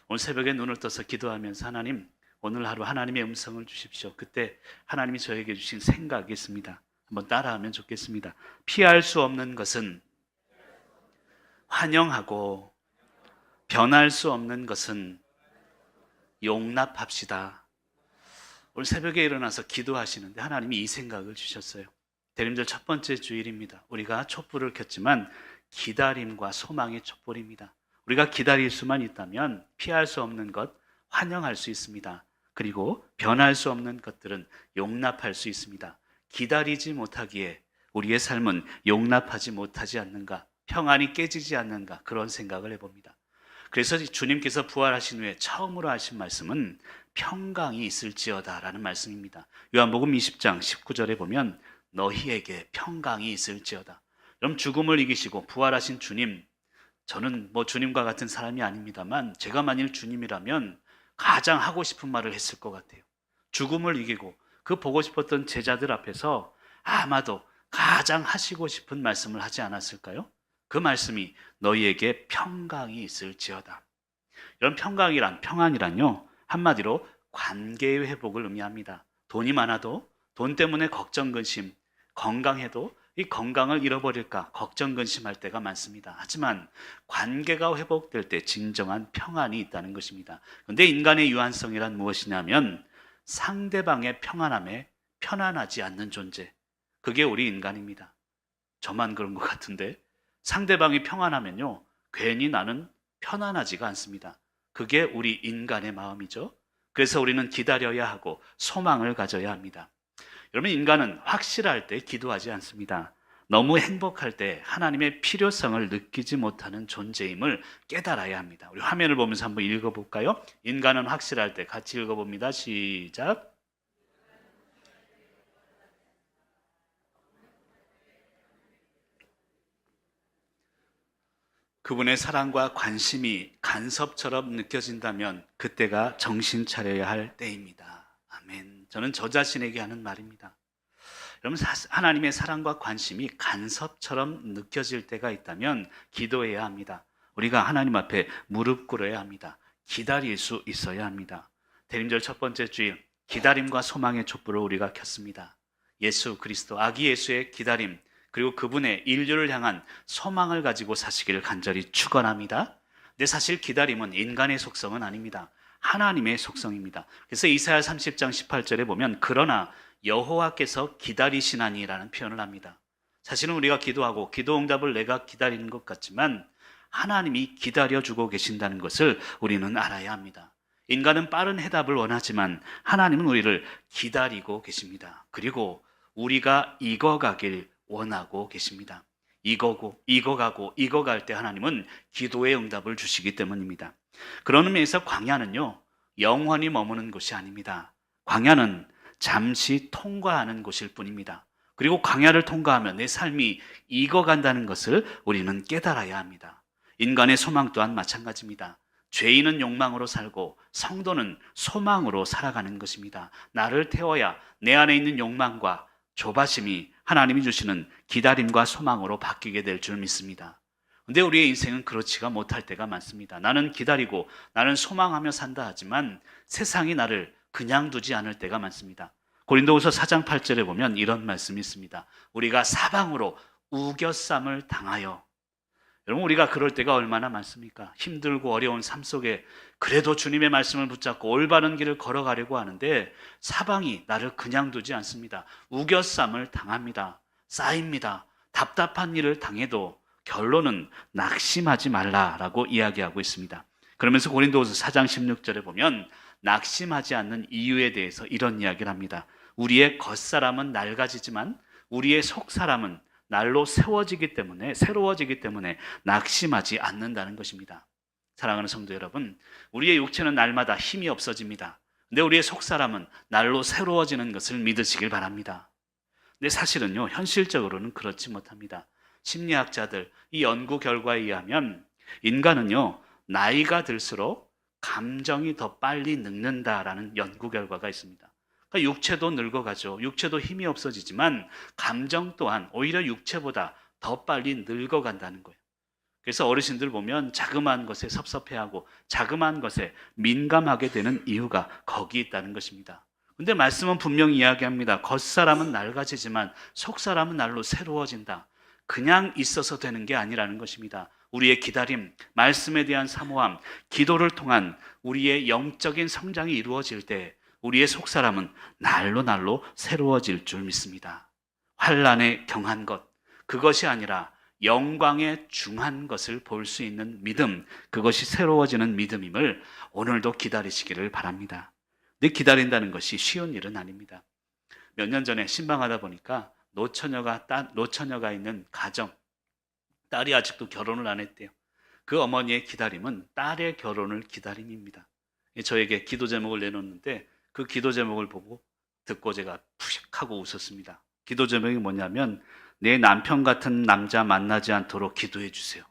오늘 새벽에 눈을 떠서 기도하면서 하나님, 오늘 하루 하나님의 음성을 주십시오. 그때 하나님이 저에게 주신 생각이 있습니다. 한번 따라하면 좋겠습니다. 피할 수 없는 것은 환영하고 변할 수 없는 것은 용납합시다. 오늘 새벽에 일어나서 기도하시는데 하나님이 이 생각을 주셨어요. 대림절 첫 번째 주일입니다. 우리가 촛불을 켰지만 기다림과 소망의 촛불입니다. 우리가 기다릴 수만 있다면 피할 수 없는 것 환영할 수 있습니다. 그리고 변할 수 없는 것들은 용납할 수 있습니다. 기다리지 못하기에 우리의 삶은 용납하지 못하지 않는가, 평안이 깨지지 않는가, 그런 생각을 해봅니다. 그래서 주님께서 부활하신 후에 처음으로 하신 말씀은 평강이 있을지어다 라는 말씀입니다. 요한복음 20장 19절에 보면 너희에게 평강이 있을지어다. 그럼 죽음을 이기시고 부활하신 주님, 저는 주님과 같은 사람이 아닙니다만 제가 만일 주님이라면 가장 하고 싶은 말을 했을 것 같아요. 죽음을 이기고 그 보고 싶었던 제자들 앞에서 아마도 가장 하시고 싶은 말씀을 하지 않았을까요? 그 말씀이 너희에게 평강이 있을지어다. 이런 평안이란요, 한마디로 관계의 회복을 의미합니다. 돈이 많아도 돈 때문에 걱정, 근심, 건강해도 이 건강을 잃어버릴까 걱정, 근심할 때가 많습니다. 하지만 관계가 회복될 때 진정한 평안이 있다는 것입니다. 그런데 인간의 유한성이란 무엇이냐면 상대방의 평안함에 편안하지 않는 존재, 그게 우리 인간입니다. 저만 그런 것 같은데 상대방이 평안하면요, 괜히 나는 편안하지가 않습니다. 그게 우리 인간의 마음이죠. 그래서 우리는 기다려야 하고 소망을 가져야 합니다. 여러분, 인간은 확실할 때 기도하지 않습니다. 너무 행복할 때 하나님의 필요성을 느끼지 못하는 존재임을 깨달아야 합니다. 우리 화면을 보면서 한번 읽어볼까요? 인간은 확실할 때 같이 읽어봅니다. 시작. 그분의 사랑과 관심이 간섭처럼 느껴진다면 그때가 정신 차려야 할 때입니다. 아멘. 저는 저 자신에게 하는 말입니다. 여러분, 하나님의 사랑과 관심이 간섭처럼 느껴질 때가 있다면 기도해야 합니다. 우리가 하나님 앞에 무릎 꿇어야 합니다. 기다릴 수 있어야 합니다. 대림절 첫 번째 주일, 기다림과 소망의 촛불을 우리가 켰습니다. 예수 그리스도, 아기 예수의 기다림, 그리고 그분의 인류를 향한 소망을 가지고 사시기를 간절히 축원합니다. 근데 사실 기다림은 인간의 속성은 아닙니다. 하나님의 속성입니다. 그래서 이사야 30장 18절에 보면 그러나 여호와께서 기다리시나니라는 표현을 합니다. 사실은 우리가 기도하고 기도 응답을 내가 기다리는 것 같지만 하나님이 기다려주고 계신다는 것을 우리는 알아야 합니다. 인간은 빠른 해답을 원하지만 하나님은 우리를 기다리고 계십니다. 그리고 우리가 익어가길 원하고 계십니다. 익어갈 때 하나님은 기도의 응답을 주시기 때문입니다. 그런 의미에서 광야는요, 영원히 머무는 곳이 아닙니다. 광야는 잠시 통과하는 곳일 뿐입니다. 그리고 광야를 통과하면 내 삶이 익어간다는 것을 우리는 깨달아야 합니다. 인간의 소망 또한 마찬가지입니다. 죄인은 욕망으로 살고 성도는 소망으로 살아가는 것입니다. 나를 태워야 내 안에 있는 욕망과 조바심이 하나님이 주시는 기다림과 소망으로 바뀌게 될 줄 믿습니다. 근데 우리의 인생은 그렇지가 못할 때가 많습니다. 나는 기다리고 나는 소망하며 산다 하지만 세상이 나를 그냥 두지 않을 때가 많습니다. 고린도후서 4장 8절에 보면 이런 말씀이 있습니다. 우리가 사방으로 우겨쌈을 당하여, 여러분, 우리가 그럴 때가 얼마나 많습니까? 힘들고 어려운 삶 속에 그래도 주님의 말씀을 붙잡고 올바른 길을 걸어가려고 하는데 사방이 나를 그냥 두지 않습니다. 우겨쌈을 당합니다. 쌓입니다. 답답한 일을 당해도 결론은 낙심하지 말라라고 이야기하고 있습니다. 그러면서 고린도후서 4장 16절에 보면 낙심하지 않는 이유에 대해서 이런 이야기를 합니다. 우리의 겉사람은 낡아지지만 우리의 속사람은 날로 새로워지기 때문에 낙심하지 않는다는 것입니다. 사랑하는 성도 여러분, 우리의 육체는 날마다 힘이 없어집니다. 근데 우리의 속사람은 날로 새로워지는 것을 믿으시길 바랍니다. 근데 사실은요, 현실적으로는 그렇지 못합니다. 심리학자들 이 연구 결과에 의하면 인간은요, 나이가 들수록 감정이 더 빨리 늙는다라는 연구 결과가 있습니다. 그러니까 육체도 늙어가죠. 육체도 힘이 없어지지만 감정 또한 오히려 육체보다 더 빨리 늙어간다는 거예요. 그래서 어르신들 보면 자그마한 것에 섭섭해하고 자그마한 것에 민감하게 되는 이유가 거기 있다는 것입니다. 근데 말씀은 분명히 이야기합니다. 겉사람은 낡아지지만 속사람은 날로 새로워진다. 그냥 있어서 되는 게 아니라는 것입니다. 우리의 기다림, 말씀에 대한 사모함, 기도를 통한 우리의 영적인 성장이 이루어질 때 우리의 속사람은 날로 새로워질 줄 믿습니다. 환난에 경한 것, 그것이 아니라 영광에 중한 것을 볼 수 있는 믿음, 그것이 새로워지는 믿음임을 오늘도 기다리시기를 바랍니다. 근데 기다린다는 것이 쉬운 일은 아닙니다. 몇 년 전에 신방하다 보니까 노처녀가 있는 가정, 딸이 아직도 결혼을 안 했대요. 그 어머니의 기다림은 딸의 결혼을 기다림입니다. 저에게 기도 제목을 내놓는데 그 기도 제목을 듣고 제가 푸식 하고 웃었습니다. 기도 제목이 뭐냐면 내 남편 같은 남자 만나지 않도록 기도해 주세요.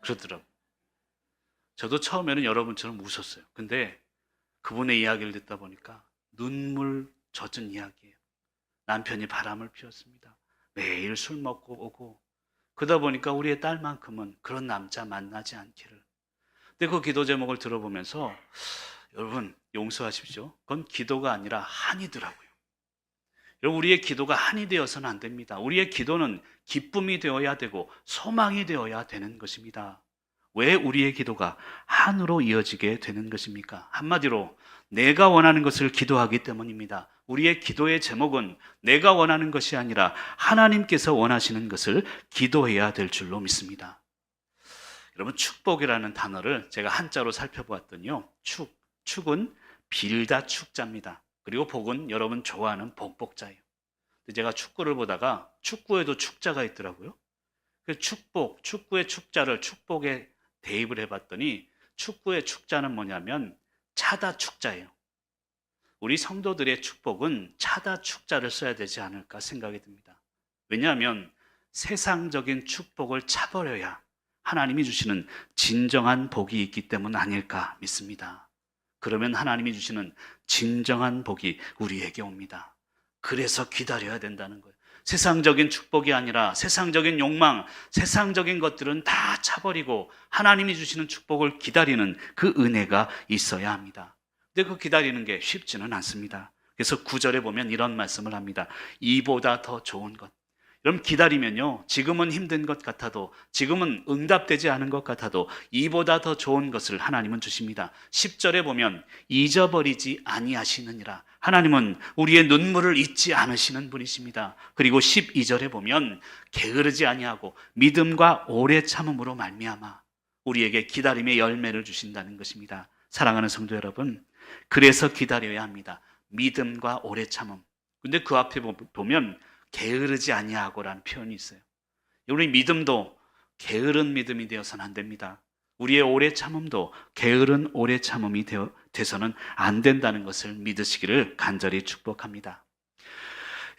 그러더라고요. 저도 처음에는 여러분처럼 웃었어요. 근데 그분의 이야기를 듣다 보니까 눈물 젖은 이야기예요. 남편이 바람을 피웠습니다. 매일 술 먹고 오고 그러다 보니까 우리의 딸만큼은 그런 남자 만나지 않기를. 근데 그 기도 제목을 들어보면서 여러분 용서하십시오. 그건 기도가 아니라 한이더라고요. 여러분 우리의 기도가 한이 되어서는 안 됩니다. 우리의 기도는 기쁨이 되어야 되고 소망이 되어야 되는 것입니다. 왜 우리의 기도가 한으로 이어지게 되는 것입니까? 한마디로 내가 원하는 것을 기도하기 때문입니다. 우리의 기도의 제목은 내가 원하는 것이 아니라 하나님께서 원하시는 것을 기도해야 될 줄로 믿습니다. 여러분 축복이라는 단어를 제가 한자로 살펴보았더니요. 축은 빌다 축자입니다. 그리고 복은 여러분 좋아하는 복복자예요. 제가 축구를 보다가 축구에도 축자가 있더라고요. 그 축구의 축자를 축복에 대입을 해봤더니 축구의 축자는 뭐냐면 차다 축자예요. 우리 성도들의 축복은 차다 축자를 써야 되지 않을까 생각이 듭니다. 왜냐하면 세상적인 축복을 차버려야 하나님이 주시는 진정한 복이 있기 때문 아닐까 믿습니다. 그러면 하나님이 주시는 진정한 복이 우리에게 옵니다. 그래서 기다려야 된다는 거예요. 세상적인 축복이 아니라 세상적인 욕망, 세상적인 것들은 다 차버리고 하나님이 주시는 축복을 기다리는 그 은혜가 있어야 합니다. 근데 그 기다리는 게 쉽지는 않습니다. 그래서 9절에 보면 이런 말씀을 합니다. 이보다 더 좋은 것. 여러분 기다리면요, 지금은 힘든 것 같아도, 지금은 응답되지 않은 것 같아도 이보다 더 좋은 것을 하나님은 주십니다. 10절에 보면 잊어버리지 아니하시느니라. 하나님은 우리의 눈물을 잊지 않으시는 분이십니다. 그리고 12절에 보면 게으르지 아니하고 믿음과 오래 참음으로 말미암아 우리에게 기다림의 열매를 주신다는 것입니다. 사랑하는 성도 여러분, 그래서 기다려야 합니다. 믿음과 오래 참음. 근데 그 앞에 보면 게으르지 아니하고라는 표현이 있어요. 우리 믿음도 게으른 믿음이 되어서는 안 됩니다. 우리의 오래 참음도 게으른 오래 참음이 돼서는 안 된다는 것을 믿으시기를 간절히 축복합니다.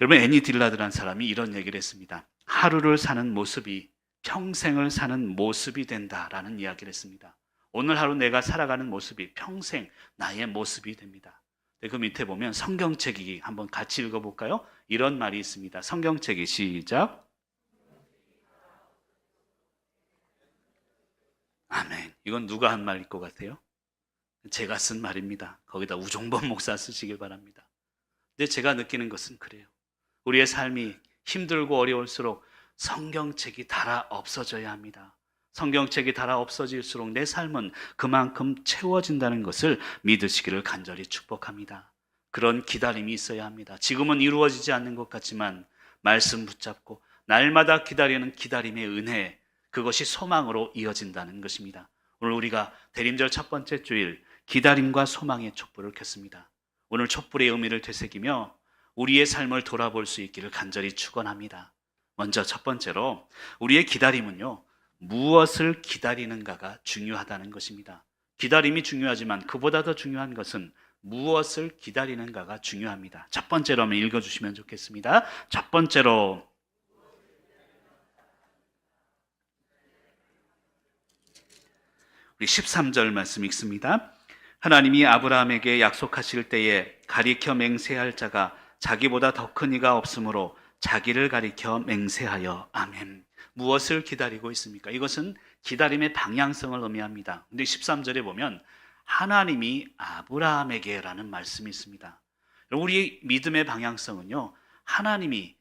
여러분 애니 딜라드라는 사람이 이런 얘기를 했습니다. 하루를 사는 모습이 평생을 사는 모습이 된다라는 이야기를 했습니다. 오늘 하루 내가 살아가는 모습이 평생 나의 모습이 됩니다. 그 밑에 보면 성경책이 한번 같이 읽어볼까요? 이런 말이 있습니다. 성경책이 시작. 아멘. 이건 누가 한 말일 것 같아요? 제가 쓴 말입니다. 거기다 우종범 목사 쓰시길 바랍니다. 근데 제가 느끼는 것은 그래요. 우리의 삶이 힘들고 어려울수록 성경책이 달아 없어져야 합니다. 성경책이 달아 없어질수록 내 삶은 그만큼 채워진다는 것을 믿으시기를 간절히 축복합니다. 그런 기다림이 있어야 합니다. 지금은 이루어지지 않는 것 같지만 말씀 붙잡고 날마다 기다리는 기다림의 은혜, 그것이 소망으로 이어진다는 것입니다. 오늘 우리가 대림절 첫 번째 주일 기다림과 소망의 촛불을 켰습니다. 오늘 촛불의 의미를 되새기며 우리의 삶을 돌아볼 수 있기를 간절히 축원합니다. 먼저 첫 번째로 우리의 기다림은요, 무엇을 기다리는가가 중요하다는 것입니다. 기다림이 중요하지만 그보다 더 중요한 것은 무엇을 기다리는가가 중요합니다. 첫 번째로 한번 읽어주시면 좋겠습니다. 첫 번째로 우리 13절 말씀 읽습니다. 하나님이 아브라함에게 약속하실 때에 가리켜 맹세할 자가 자기보다 더 큰 이가 없으므로 자기를 가리켜 맹세하여. 아멘. 무엇을 기다리고 있습니까? 이것은 기다림의 방향성을 의미합니다. 근데 13절에 보면 하나님이 아브라함에게라는 말씀이 있습니다. 우리 믿음의 방향성은요, 하나님이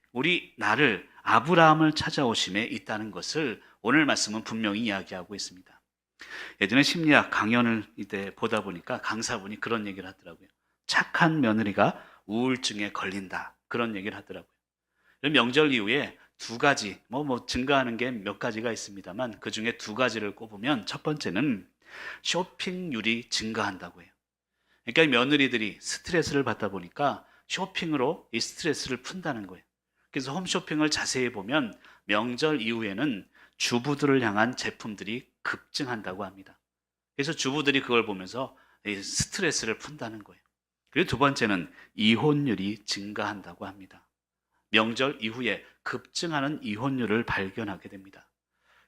나를 아브라함을 찾아오심에 있다는 것을 오늘 말씀은 분명히 이야기하고 있습니다. 예전에 심리학 강연을 이때 보다 보니까 강사분이 그런 얘기를 하더라고요. 착한 며느리가 우울증에 걸린다, 그런 얘기를 하더라고요. 명절 이후에 두 가지, 증가하는 게 몇 가지가 있습니다만 그 중에 두 가지를 꼽으면 첫 번째는 쇼핑률이 증가한다고 해요. 그러니까 며느리들이 스트레스를 받다 보니까 쇼핑으로 이 스트레스를 푼다는 거예요. 그래서 홈쇼핑을 자세히 보면 명절 이후에는 주부들을 향한 제품들이 급증한다고 합니다. 그래서 주부들이 그걸 보면서 스트레스를 푼다는 거예요. 그리고 두 번째는 이혼율이 증가한다고 합니다. 명절 이후에 급증하는 이혼율을 발견하게 됩니다.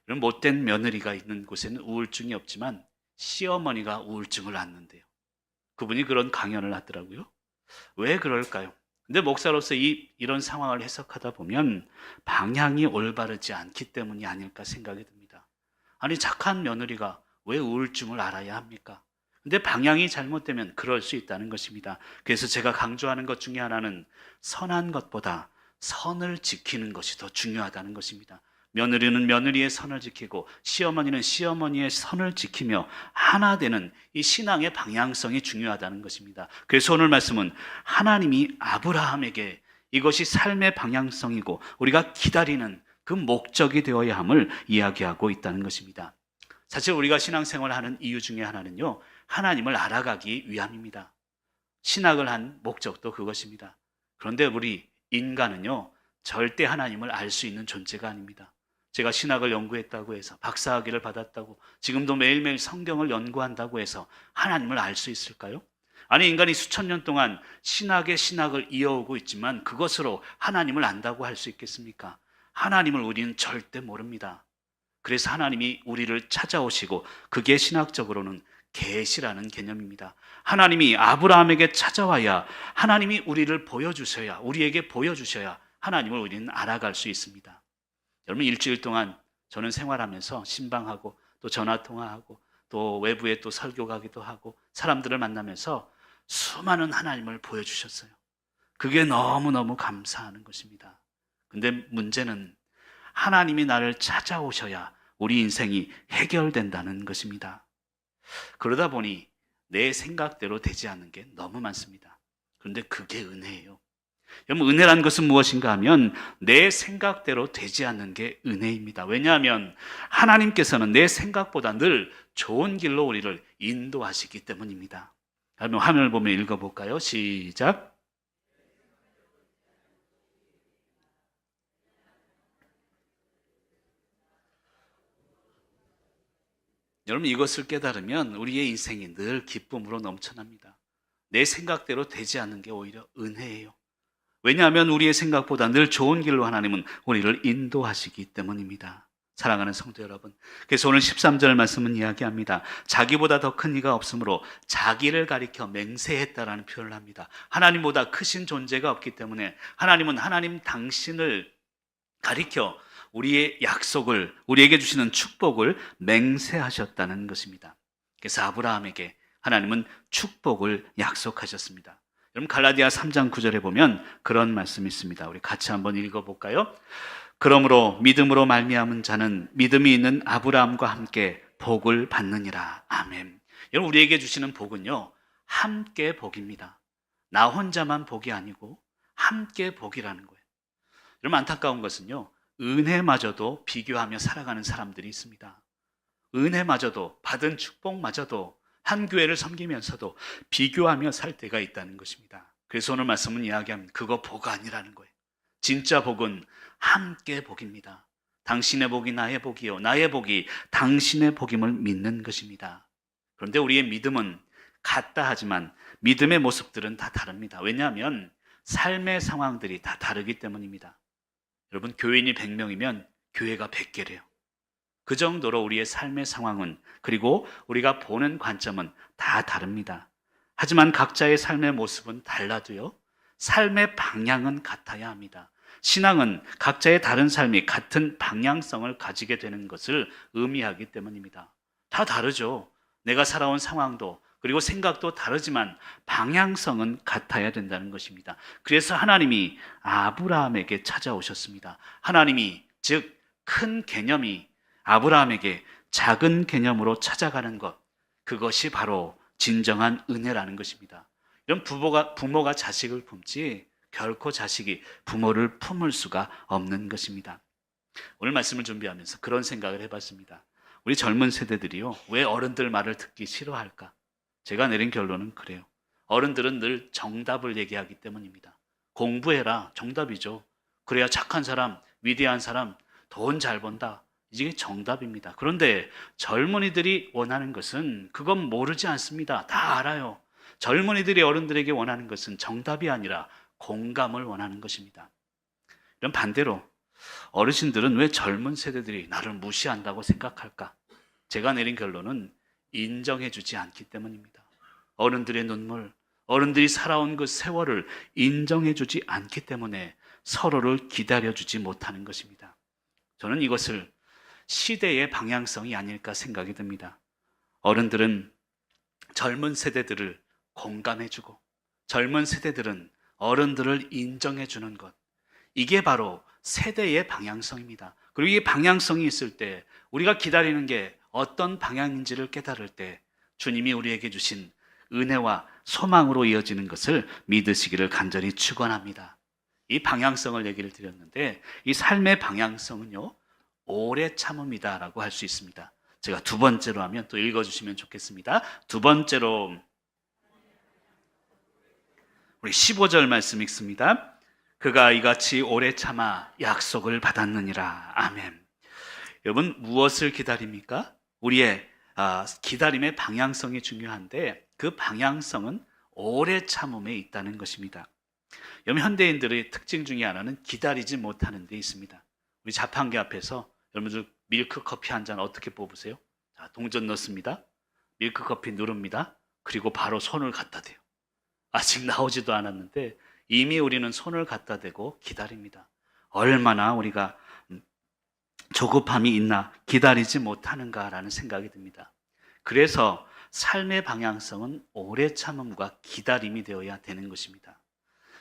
이런 못된 며느리가 있는 곳에는 우울증이 없지만 시어머니가 우울증을 앓는데요. 그분이 그런 강연을 하더라고요. 왜 그럴까요? 근데 목사로서 이런 상황을 해석하다 보면 방향이 올바르지 않기 때문이 아닐까 생각이 듭니다. 아니, 착한 며느리가 왜 우울증을 앓아야 합니까? 근데 방향이 잘못되면 그럴 수 있다는 것입니다. 그래서 제가 강조하는 것 중에 하나는 선한 것보다 선을 지키는 것이 더 중요하다는 것입니다. 며느리는 며느리의 선을 지키고 시어머니는 시어머니의 선을 지키며 하나 되는 이 신앙의 방향성이 중요하다는 것입니다. 그래서 오늘 말씀은 하나님이 아브라함에게 이것이 삶의 방향성이고 우리가 기다리는 그 목적이 되어야 함을 이야기하고 있다는 것입니다. 사실 우리가 신앙생활을 하는 이유 중에 하나는요, 하나님을 알아가기 위함입니다. 신학을 한 목적도 그것입니다. 그런데 우리 인간은요, 절대 하나님을 알 수 있는 존재가 아닙니다. 제가 신학을 연구했다고 해서 박사학위를 받았다고 지금도 매일매일 성경을 연구한다고 해서 하나님을 알 수 있을까요? 아니, 인간이 수천 년 동안 신학의 신학을 이어오고 있지만 그것으로 하나님을 안다고 할 수 있겠습니까? 하나님을 우리는 절대 모릅니다. 그래서 하나님이 우리를 찾아오시고 그게 신학적으로는 계시라는 개념입니다. 하나님이 아브라함에게 찾아와야 하나님이 우리를 보여주셔야, 우리에게 보여주셔야 하나님을 우리는 알아갈 수 있습니다. 여러분, 일주일 동안 저는 생활하면서 신방하고 또 전화통화하고 또 외부에 또 설교 가기도 하고 사람들을 만나면서 수많은 하나님을 보여주셨어요. 그게 너무너무 감사하는 것입니다. 근데 문제는 하나님이 나를 찾아오셔야 우리 인생이 해결된다는 것입니다. 그러다 보니 내 생각대로 되지 않는 게 너무 많습니다. 그런데 그게 은혜예요. 여러분, 은혜란 것은 무엇인가 하면 내 생각대로 되지 않는 게 은혜입니다. 왜냐하면 하나님께서는 내 생각보다 늘 좋은 길로 우리를 인도하시기 때문입니다. 그러면 화면을 보면 읽어볼까요? 시작. 여러분, 이것을 깨달으면 우리의 인생이 늘 기쁨으로 넘쳐납니다. 내 생각대로 되지 않는 게 오히려 은혜예요. 왜냐하면 우리의 생각보다 늘 좋은 길로 하나님은 우리를 인도하시기 때문입니다. 사랑하는 성도 여러분, 그래서 오늘 13절 말씀은 이야기합니다. 자기보다 더 큰 이가 없으므로 자기를 가리켜 맹세했다라는 표현을 합니다. 하나님보다 크신 존재가 없기 때문에 하나님은 하나님 당신을 가리켜 우리의 약속을, 우리에게 주시는 축복을 맹세하셨다는 것입니다. 그래서 아브라함에게 하나님은 축복을 약속하셨습니다. 여러분, 갈라디아 3장 9절에 보면 그런 말씀이 있습니다. 우리 같이 한번 읽어볼까요? 그러므로 믿음으로 말미암은 자는 믿음이 있는 아브라함과 함께 복을 받느니라. 아멘. 여러분, 우리에게 주시는 복은요, 함께 복입니다. 나 혼자만 복이 아니고 함께 복이라는 거예요. 여러분, 안타까운 것은요, 은혜마저도 비교하며 살아가는 사람들이 있습니다. 은혜마저도, 받은 축복마저도, 한 교회를 섬기면서도 비교하며 살 때가 있다는 것입니다. 그래서 오늘 말씀은 이야기합니다. 그거 복 아니라는 거예요. 진짜 복은 함께 복입니다. 당신의 복이 나의 복이요, 나의 복이 당신의 복임을 믿는 것입니다. 그런데 우리의 믿음은 같다 하지만 믿음의 모습들은 다 다릅니다. 왜냐하면 삶의 상황들이 다 다르기 때문입니다. 여러분, 교인이 100명이면 교회가 100개래요. 그 정도로 우리의 삶의 상황은, 그리고 우리가 보는 관점은 다 다릅니다. 하지만 각자의 삶의 모습은 달라도요, 삶의 방향은 같아야 합니다. 신앙은 각자의 다른 삶이 같은 방향성을 가지게 되는 것을 의미하기 때문입니다. 다 다르죠. 내가 살아온 상황도 그리고 생각도 다르지만 방향성은 같아야 된다는 것입니다. 그래서 하나님이 아브라함에게 찾아오셨습니다. 하나님이, 즉 큰 개념이 아브라함에게 작은 개념으로 찾아가는 것, 그것이 바로 진정한 은혜라는 것입니다. 이런 부모가 자식을 품지 결코 자식이 부모를 품을 수가 없는 것입니다. 오늘 말씀을 준비하면서 그런 생각을 해봤습니다. 우리 젊은 세대들이요, 왜 어른들 말을 듣기 싫어할까? 제가 내린 결론은 그래요. 어른들은 늘 정답을 얘기하기 때문입니다. 공부해라, 정답이죠. 그래야 착한 사람, 위대한 사람, 돈 잘 번다, 이게 정답입니다. 그런데 젊은이들이 원하는 것은 그건 모르지 않습니다. 다 알아요. 젊은이들이 어른들에게 원하는 것은 정답이 아니라 공감을 원하는 것입니다. 이런 반대로 어르신들은 왜 젊은 세대들이 나를 무시한다고 생각할까? 제가 내린 결론은 인정해주지 않기 때문입니다. 어른들의 눈물, 어른들이 살아온 그 세월을 인정해주지 않기 때문에 서로를 기다려주지 못하는 것입니다. 저는 이것을 시대의 방향성이 아닐까 생각이 듭니다. 어른들은 젊은 세대들을 공감해주고 젊은 세대들은 어른들을 인정해주는 것, 이게 바로 세대의 방향성입니다. 그리고 이 방향성이 있을 때 우리가 기다리는 게 어떤 방향인지를 깨달을 때 주님이 우리에게 주신 은혜와 소망으로 이어지는 것을 믿으시기를 간절히 축원합니다. 이 방향성을 얘기를 드렸는데 이 삶의 방향성은요, 오래 참음이다라고 할 수 있습니다. 제가 두 번째로 하면 또 읽어주시면 좋겠습니다. 두 번째로 우리 15절 말씀 읽습니다. 그가 이같이 오래 참아 약속을 받았느니라. 아멘. 여러분, 무엇을 기다립니까? 우리의 기다림의 방향성이 중요한데 그 방향성은 오래 참음에 있다는 것입니다. 여러분, 현대인들의 특징 중에 하나는 기다리지 못하는 데 있습니다. 우리 자판기 앞에서 여러분들 밀크 커피 한 잔 어떻게 뽑으세요? 자, 동전 넣습니다. 밀크 커피 누릅니다. 그리고 바로 손을 갖다 대요. 아직 나오지도 않았는데 이미 우리는 손을 갖다 대고 기다립니다. 얼마나 우리가 조급함이 있나, 기다리지 못하는가라는 생각이 듭니다. 그래서 삶의 방향성은 오래 참음과 기다림이 되어야 되는 것입니다.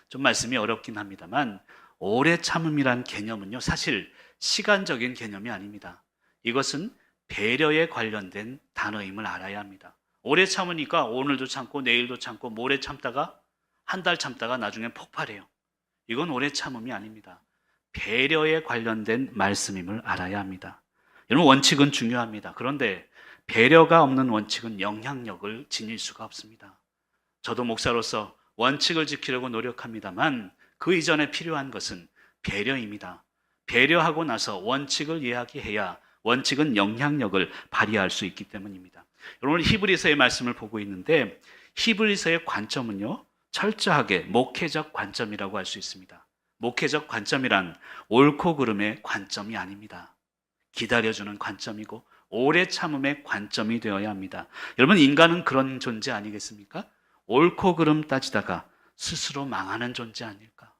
좀 말씀이 어렵긴 합니다만 오래 참음이란 개념은요, 사실 시간적인 개념이 아닙니다. 이것은 배려에 관련된 단어임을 알아야 합니다. 오래 참으니까 오늘도 참고 내일도 참고 모레 참다가 한 달 참다가 나중에 폭발해요. 이건 오래 참음이 아닙니다. 배려에 관련된 말씀임을 알아야 합니다. 여러분, 원칙은 중요합니다. 그런데 배려가 없는 원칙은 영향력을 지닐 수가 없습니다. 저도 목사로서 원칙을 지키려고 노력합니다만 그 이전에 필요한 것은 배려입니다. 배려하고 나서 원칙을 이야기해야 원칙은 영향력을 발휘할 수 있기 때문입니다. 여러분, 히브리서의 말씀을 보고 있는데 히브리서의 관점은요, 철저하게 목회적 관점이라고 할 수 있습니다. 목회적 관점이란 옳고 그름의 관점이 아닙니다. 기다려주는 관점이고 오래 참음의 관점이 되어야 합니다. 여러분, 인간은 그런 존재 아니겠습니까? 옳고 그름 따지다가 스스로 망하는 존재 아닐까?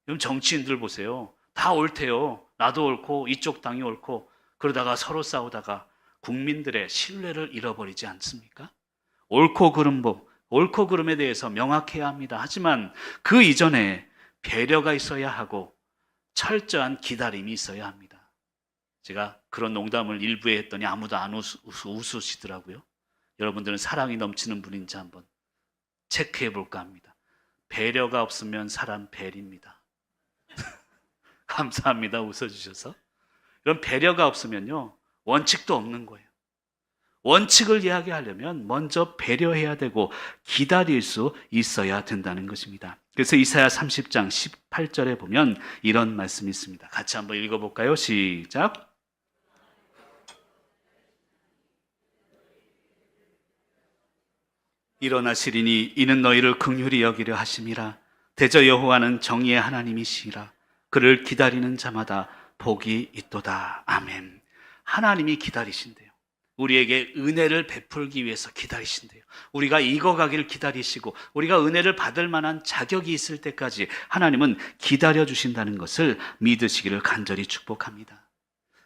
여러분, 정치인들 보세요. 다 옳대요. 나도 옳고 이쪽 당이 옳고 그러다가 서로 싸우다가 국민들의 신뢰를 잃어버리지 않습니까? 옳고 그름에 대해서 명확해야 합니다. 하지만 그 이전에 배려가 있어야 하고 철저한 기다림이 있어야 합니다. 제가 그런 농담을 일부에 했더니 아무도 안 웃으시더라고요. 여러분들은 사랑이 넘치는 분인지 한번 체크해 볼까 합니다. 배려가 없으면 사람 벨입니다. 감사합니다. 웃어주셔서. 이런 배려가 없으면요, 원칙도 없는 거예요. 원칙을 이야기하려면 먼저 배려해야 되고 기다릴 수 있어야 된다는 것입니다. 그래서 이사야 30장 18절에 보면 이런 말씀이 있습니다. 같이 한번 읽어볼까요? 시작. 일어나시리니 이는 너희를 긍휼히 여기려 하심이라. 대저 여호와는 정의의 하나님이시라. 그를 기다리는 자마다 복이 있도다. 아멘. 하나님이 기다리신대요. 우리에게 은혜를 베풀기 위해서 기다리신대요. 우리가 익어가기를 기다리시고 우리가 은혜를 받을 만한 자격이 있을 때까지 하나님은 기다려 주신다는 것을 믿으시기를 간절히 축복합니다.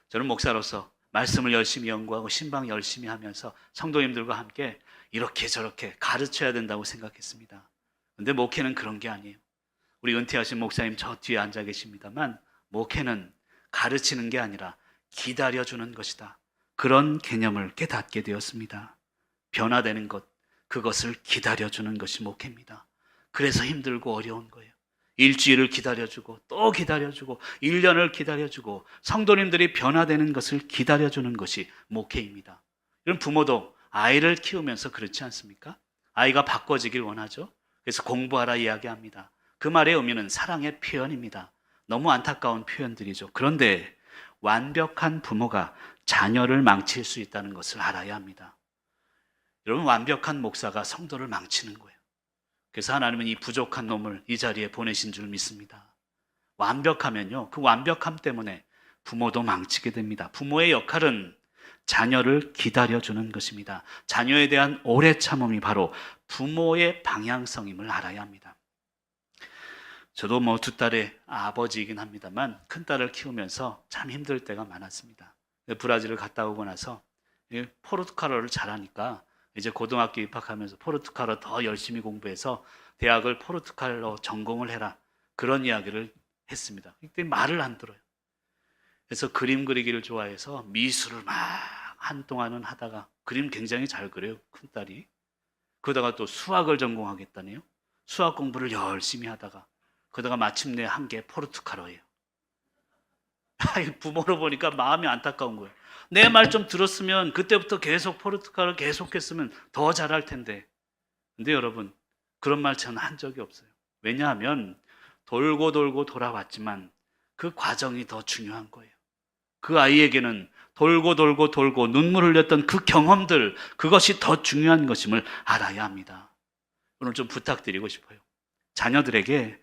저는 목사로서 말씀을 열심히 연구하고 신방 열심히 하면서 성도님들과 함께 이렇게 저렇게 가르쳐야 된다고 생각했습니다. 근데 목회는 그런 게 아니에요. 우리 은퇴하신 목사님 저 뒤에 앉아 계십니다만, 목회는 가르치는 게 아니라 기다려주는 것이다. 그런 개념을 깨닫게 되었습니다. 변화되는 것, 그것을 기다려주는 것이 목회입니다. 그래서 힘들고 어려운 거예요. 일주일을 기다려주고 또 기다려주고 1년을 기다려주고 성도님들이 변화되는 것을 기다려주는 것이 목회입니다. 이런 부모도 아이를 키우면서 그렇지 않습니까? 아이가 바꿔지길 원하죠. 그래서 공부하라 이야기합니다. 그 말의 의미는 사랑의 표현입니다. 너무 안타까운 표현들이죠. 그런데 완벽한 부모가 자녀를 망칠 수 있다는 것을 알아야 합니다. 여러분, 완벽한 목사가 성도를 망치는 거예요. 그래서 하나님은 이 부족한 놈을 이 자리에 보내신 줄 믿습니다. 완벽하면요, 그 완벽함 때문에 부모도 망치게 됩니다. 부모의 역할은 자녀를 기다려주는 것입니다. 자녀에 대한 오래 참음이 바로 부모의 방향성임을 알아야 합니다. 저도 두 딸의 아버지이긴 합니다만 큰딸을 키우면서 참 힘들 때가 많았습니다. 브라질을 갔다 오고 나서 포르투갈어를 잘하니까 이제 고등학교 입학하면서 포르투갈어 더 열심히 공부해서 대학을 포르투갈어 전공을 해라, 그런 이야기를 했습니다. 그때 말을 안 들어요. 그래서 그림 그리기를 좋아해서 미술을 막 한동안은 하다가, 그림 굉장히 잘 그려요, 큰딸이. 그러다가 또 수학을 전공하겠다네요. 수학 공부를 열심히 하다가 그러다가 마침내 한 게 포르투갈어예요. 부모로 보니까 마음이 안타까운 거예요. 내 말 좀 들었으면 그때부터 계속 포르투갈어 계속했으면 더 잘할 텐데. 근데 여러분, 그런 말 저는 한 적이 없어요. 왜냐하면 돌고 돌고 돌아왔지만 그 과정이 더 중요한 거예요. 그 아이에게는 돌고 돌고 돌고 눈물 흘렸던 그 경험들, 그것이 더 중요한 것임을 알아야 합니다. 오늘 좀 부탁드리고 싶어요. 자녀들에게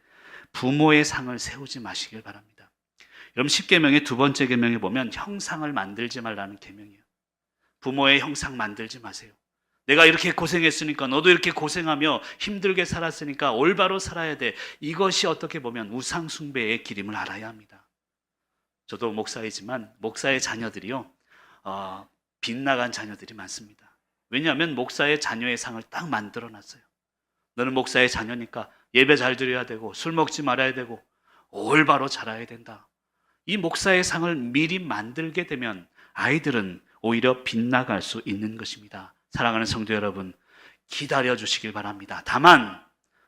부모의 상을 세우지 마시길 바랍니다. 여러분, 10계명의 두 번째 계명에 보면 형상을 만들지 말라는 계명이에요. 부모의 형상 만들지 마세요. 내가 이렇게 고생했으니까 너도 이렇게 고생하며 힘들게 살았으니까 올바로 살아야 돼. 이것이 어떻게 보면 우상 숭배의 길임을 알아야 합니다. 저도 목사이지만 목사의 자녀들이요, 빗나간 자녀들이 많습니다. 왜냐하면 목사의 자녀의 상을 딱 만들어놨어요. 너는 목사의 자녀니까 예배 잘 드려야 되고 술 먹지 말아야 되고 올바로 자라야 된다. 이 목사의 상을 미리 만들게 되면 아이들은 오히려 빗나갈 수 있는 것입니다. 사랑하는 성도 여러분, 기다려 주시길 바랍니다. 다만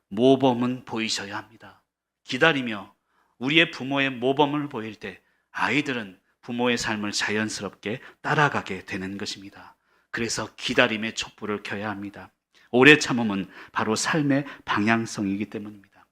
모범은 보이셔야 합니다. 기다리며 우리의 부모의 모범을 보일 때 아이들은 부모의 삶을 자연스럽게 따라가게 되는 것입니다. 그래서 기다림의 촛불을 켜야 합니다. 오래 참음은 바로 삶의 방향성이기 때문입니다.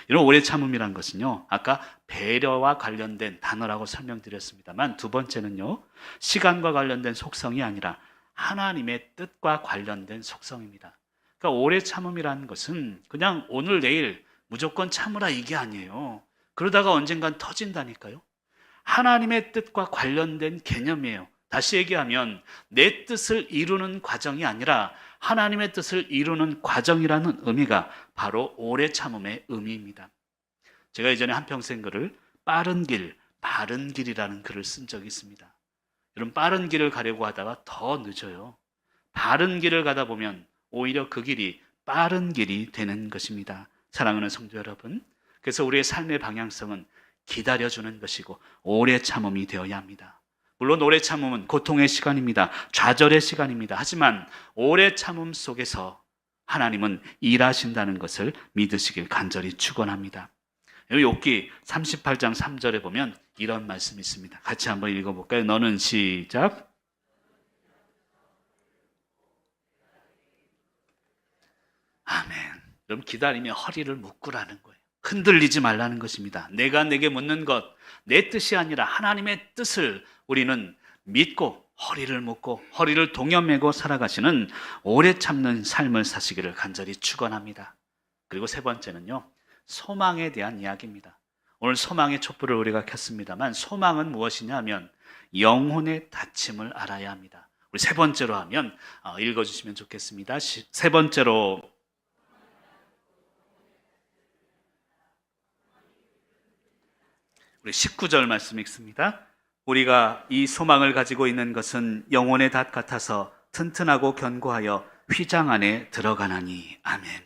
이런 오래 참음이란 것은요, 아까 배려와 관련된 단어라고 설명드렸습니다만, 두 번째는요, 시간과 관련된 속성이 아니라 하나님의 뜻과 관련된 속성입니다. 그러니까 오래 참음이라는 것은 그냥 오늘 내일 무조건 참으라 이게 아니에요. 그러다가 언젠간 터진다니까요. 하나님의 뜻과 관련된 개념이에요. 다시 얘기하면 내 뜻을 이루는 과정이 아니라 하나님의 뜻을 이루는 과정이라는 의미가 바로 오래 참음의 의미입니다. 제가 예전에 한평생 글을 빠른 길, 바른 길이라는 글을 쓴 적이 있습니다. 여러분, 빠른 길을 가려고 하다가 더 늦어요. 바른 길을 가다 보면 오히려 그 길이 빠른 길이 되는 것입니다. 사랑하는 성도 여러분, 그래서 우리의 삶의 방향성은 기다려주는 것이고 오래 참음이 되어야 합니다. 물론 오래 참음은 고통의 시간입니다. 좌절의 시간입니다. 하지만 오래 참음 속에서 하나님은 일하신다는 것을 믿으시길 간절히 축원합니다. 욥기 38장 3절에 보면 이런 말씀이 있습니다. 같이 한번 읽어볼까요? 너는 시작. 아멘. 여러분, 기다리며 허리를 묶으라는 거예요. 흔들리지 말라는 것입니다. 내가 내게 묻는 것, 내 뜻이 아니라 하나님의 뜻을 우리는 믿고 허리를 묶고 허리를 동여매고 살아가시는 오래 참는 삶을 사시기를 간절히 축원합니다. 그리고 세 번째는요, 소망에 대한 이야기입니다. 오늘 소망의 촛불을 우리가 켰습니다만, 소망은 무엇이냐 하면 영혼의 닫힘을 알아야 합니다. 우리 우리 세 번째로 하면 읽어주시면 좋겠습니다. 세 번째로 우리 19절 말씀 읽습니다. 우리가 이 소망을 가지고 있는 것은 영혼의 닷 같아서 튼튼하고 견고하여 휘장 안에 들어가나니. 아멘.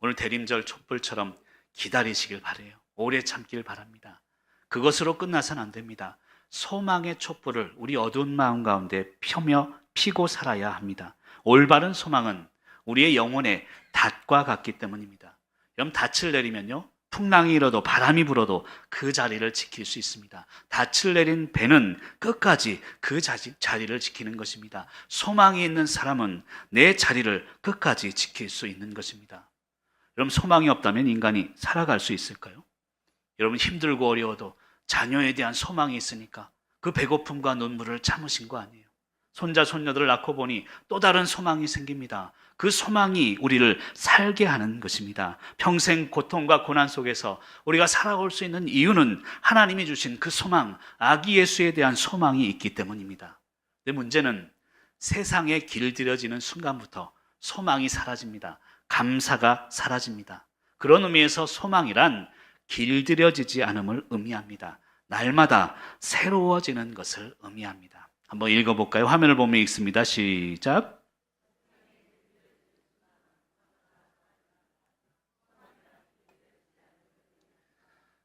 오늘 대림절 촛불처럼 기다리시길 바라요. 오래 참길 바랍니다. 그것으로 끝나서는 안 됩니다. 소망의 촛불을 우리 어두운 마음 가운데 피고 살아야 합니다. 올바른 소망은 우리의 영혼의 닷과 같기 때문입니다. 여러분, 닻을 내리면요, 풍랑이 일어도 바람이 불어도 그 자리를 지킬 수 있습니다. 닻을 내린 배는 끝까지 그 자리를 지키는 것입니다. 소망이 있는 사람은 내 자리를 끝까지 지킬 수 있는 것입니다. 여러분, 소망이 없다면 인간이 살아갈 수 있을까요? 여러분, 힘들고 어려워도 자녀에 대한 소망이 있으니까 그 배고픔과 눈물을 참으신 거 아니에요. 손자 손녀들을 낳고 보니 또 다른 소망이 생깁니다. 그 소망이 우리를 살게 하는 것입니다. 평생 고통과 고난 속에서 우리가 살아올 수 있는 이유는 하나님이 주신 그 소망, 아기 예수에 대한 소망이 있기 때문입니다. 근데 문제는 세상에 길들여지는 순간부터 소망이 사라집니다. 감사가 사라집니다. 그런 의미에서 소망이란 길들여지지 않음을 의미합니다. 날마다 새로워지는 것을 의미합니다. 한번 읽어볼까요? 화면을 보면 읽습니다. 시작.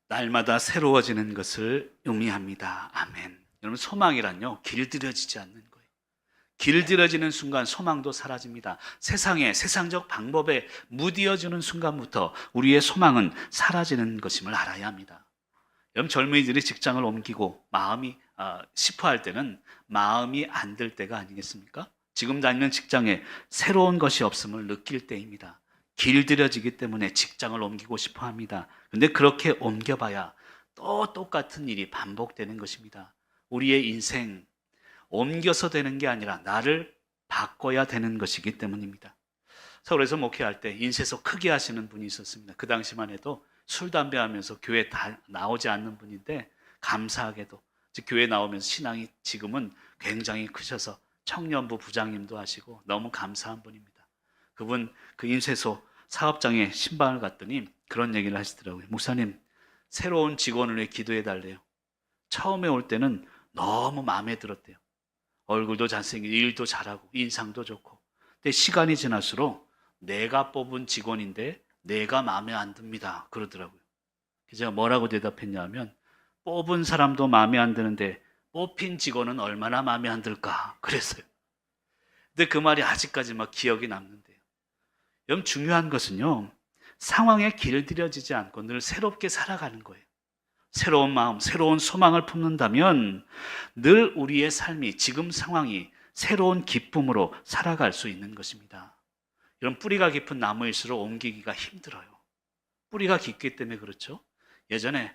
날마다 새로워지는 것을 의미합니다. 아멘. 여러분, 소망이란요, 길들여지지 않는 거예요. 길들여지는 순간 소망도 사라집니다. 세상적 방법에 무디어지는 순간부터 우리의 소망은 사라지는 것임을 알아야 합니다. 여러분, 젊은이들이 직장을 옮기고 마음이 싶어할 때는 마음이 안 들 때가 아니겠습니까? 지금 다니는 직장에 새로운 것이 없음을 느낄 때입니다. 길들여지기 때문에 직장을 옮기고 싶어 합니다. 근데 그렇게 옮겨봐야 또 똑같은 일이 반복되는 것입니다. 우리의 인생, 옮겨서 되는 게 아니라 나를 바꿔야 되는 것이기 때문입니다. 서울에서 목회할 때 인쇄소 크게 하시는 분이 있었습니다. 그 당시만 해도 술, 담배 하면서 교회 다 나오지 않는 분인데, 감사하게도 교회 나오면서 신앙이 지금은 굉장히 크셔서 청년부 부장님도 하시고 너무 감사한 분입니다. 그분 그 인쇄소 사업장에 신방을 갔더니 그런 얘기를 하시더라고요. 목사님, 새로운 직원을 위해 기도해 달래요. 처음에 올 때는 너무 마음에 들었대요. 얼굴도 잘생기고 일도 잘하고 인상도 좋고. 근데 시간이 지날수록 내가 뽑은 직원인데 내가 마음에 안 듭니다, 그러더라고요. 제가 뭐라고 대답했냐면, 뽑은 사람도 마음에 안 드는데 뽑힌 직원은 얼마나 마음에 안 들까 그랬어요. 근데 그 말이 아직까지 막 기억이 남는데요. 여러분, 중요한 것은요, 상황에 길들여지지 않고 늘 새롭게 살아가는 거예요. 새로운 마음, 새로운 소망을 품는다면 늘 우리의 삶이, 지금 상황이 새로운 기쁨으로 살아갈 수 있는 것입니다. 이런 뿌리가 깊은 나무일수록 옮기기가 힘들어요. 뿌리가 깊기 때문에 그렇죠. 예전에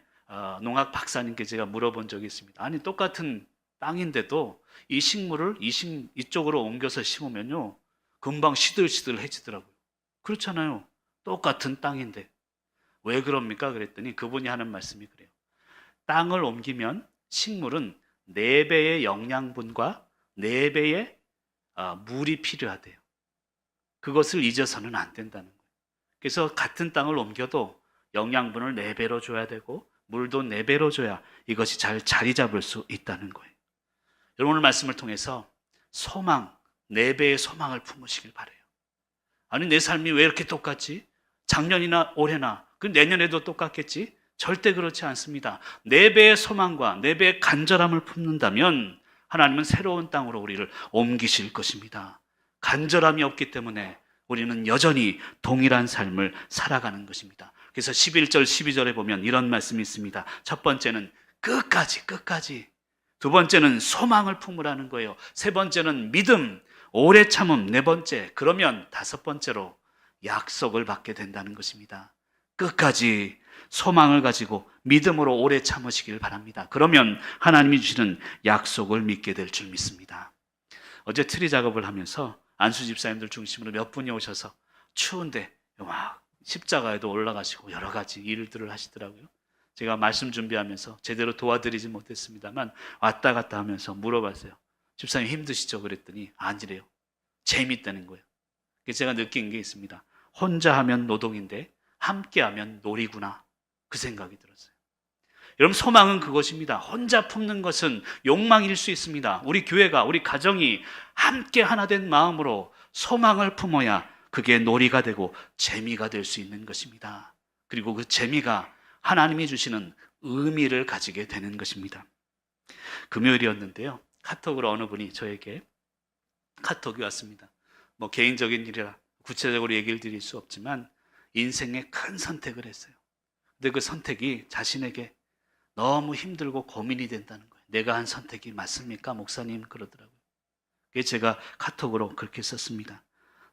농학 박사님께 제가 물어본 적이 있습니다. 아니, 똑같은 땅인데도 이 식물을 이쪽으로 옮겨서 심으면요, 금방 시들시들해지더라고요. 그렇잖아요. 똑같은 땅인데 왜 그럽니까? 그랬더니 그분이 하는 말씀이 그래요. 땅을 옮기면 식물은 4배의 영양분과 4배의 물이 필요하대요. 그것을 잊어서는 안 된다는 거예요. 그래서 같은 땅을 옮겨도 영양분을 4배로 줘야 되고 물도 4배로 줘야 이것이 잘 자리 잡을 수 있다는 거예요. 여러분, 오늘 말씀을 통해서 소망, 4배의 소망을 품으시길 바라요. 아니, 내 삶이 왜 이렇게 똑같지? 작년이나 올해나, 그 내년에도 똑같겠지? 절대 그렇지 않습니다. 4배의 소망과 4배의 간절함을 품는다면 하나님은 새로운 땅으로 우리를 옮기실 것입니다. 간절함이 없기 때문에 우리는 여전히 동일한 삶을 살아가는 것입니다. 그래서 11절, 12절에 보면 이런 말씀이 있습니다. 첫 번째는 끝까지. 두 번째는 소망을 품으라는 거예요. 세 번째는 믿음, 오래 참음. 네 번째, 그러면 다섯 번째로 약속을 받게 된다는 것입니다. 끝까지 소망을 가지고 믿음으로 오래 참으시길 바랍니다. 그러면 하나님이 주시는 약속을 믿게 될 줄 믿습니다. 어제 트리 작업을 하면서 안수 집사님들 중심으로 몇 분이 오셔서 추운데 막 십자가에도 올라가시고 여러 가지 일들을 하시더라고요. 제가 말씀 준비하면서 제대로 도와드리지 못했습니다만 왔다 갔다 하면서 물어봤어요. 집사님 힘드시죠? 그랬더니 아니래요. 재밌다는 거예요. 그래서 제가 느낀 게 있습니다. 혼자 하면 노동인데 함께 하면 놀이구나. 그 생각이 들었어요. 여러분, 소망은 그것입니다. 혼자 품는 것은 욕망일 수 있습니다. 우리 교회가, 우리 가정이 함께 하나 된 마음으로 소망을 품어야 그게 놀이가 되고 재미가 될 수 있는 것입니다. 그리고 그 재미가 하나님이 주시는 의미를 가지게 되는 것입니다. 금요일이었는데요. 카톡으로 어느 분이 저에게 카톡이 왔습니다. 뭐 개인적인 일이라 구체적으로 얘기를 드릴 수 없지만 인생에 큰 선택을 했어요. 근데 그 선택이 자신에게 너무 힘들고 고민이 된다는 거예요. 내가 한 선택이 맞습니까? 목사님, 그러더라고요. 그래서 제가 카톡으로 그렇게 썼습니다.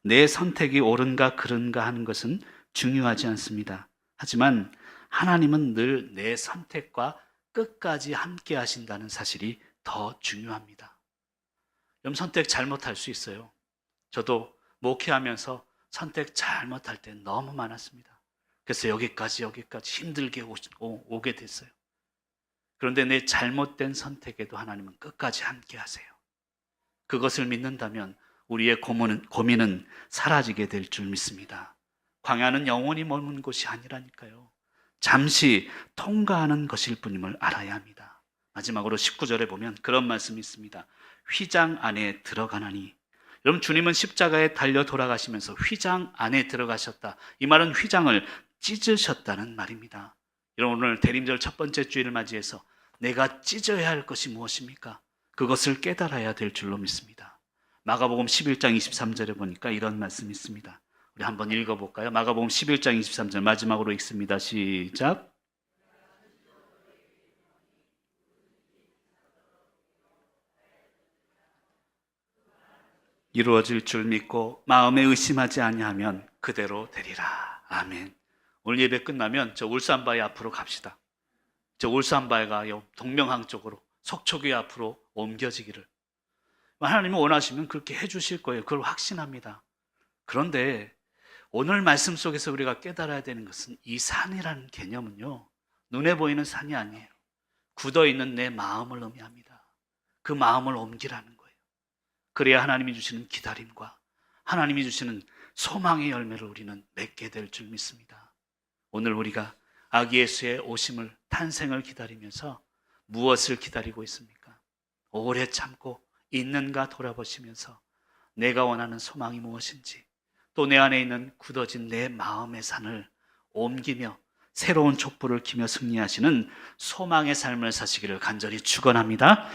내 선택이 옳은가 그른가 하는 것은 중요하지 않습니다. 하지만 하나님은 늘 내 선택과 끝까지 함께 하신다는 사실이 더 중요합니다. 여러분, 선택 잘못할 수 있어요. 저도 목회하면서 선택 잘못할 때 너무 많았습니다. 그래서 여기까지 힘들게 오게 됐어요. 그런데 내 잘못된 선택에도 하나님은 끝까지 함께 하세요. 그것을 믿는다면 우리의 고민은 사라지게 될 줄 믿습니다. 광야는 영원히 머문 곳이 아니라니까요. 잠시 통과하는 것일 뿐임을 알아야 합니다. 마지막으로 19절에 보면 그런 말씀이 있습니다. 휘장 안에 들어가나니. 여러분, 주님은 십자가에 달려 돌아가시면서 휘장 안에 들어가셨다. 이 말은 휘장을 찢으셨다는 말입니다. 여러분, 오늘 대림절 첫 번째 주일을 맞이해서 내가 찢어야 할 것이 무엇입니까? 그것을 깨달아야 될 줄로 믿습니다. 마가복음 11장 23절에 보니까 이런 말씀이 있습니다. 우리 한번 읽어볼까요? 마가복음 11장 23절 마지막으로 읽습니다. 시작. 이루어질 줄 믿고 마음에 의심하지 아니하면 그대로 되리라. 아멘. 오늘 예배 끝나면 저 울산바위 앞으로 갑시다. 저 울산바위가 동명항 쪽으로 속초교회 앞으로 옮겨지기를. 하나님이 원하시면 그렇게 해주실 거예요. 그걸 확신합니다. 그런데 오늘 말씀 속에서 우리가 깨달아야 되는 것은 이 산이라는 개념은요, 눈에 보이는 산이 아니에요. 굳어있는 내 마음을 의미합니다. 그 마음을 옮기라는 거예요. 그래야 하나님이 주시는 기다림과 하나님이 주시는 소망의 열매를 우리는 맺게 될 줄 믿습니다. 오늘 우리가 아기 예수의 오심을, 탄생을 기다리면서 무엇을 기다리고 있습니까? 오래 참고 있는가 돌아보시면서 내가 원하는 소망이 무엇인지, 또 내 안에 있는 굳어진 내 마음의 산을 옮기며 새로운 촛불을 키며 승리하시는 소망의 삶을 사시기를 간절히 축원합니다.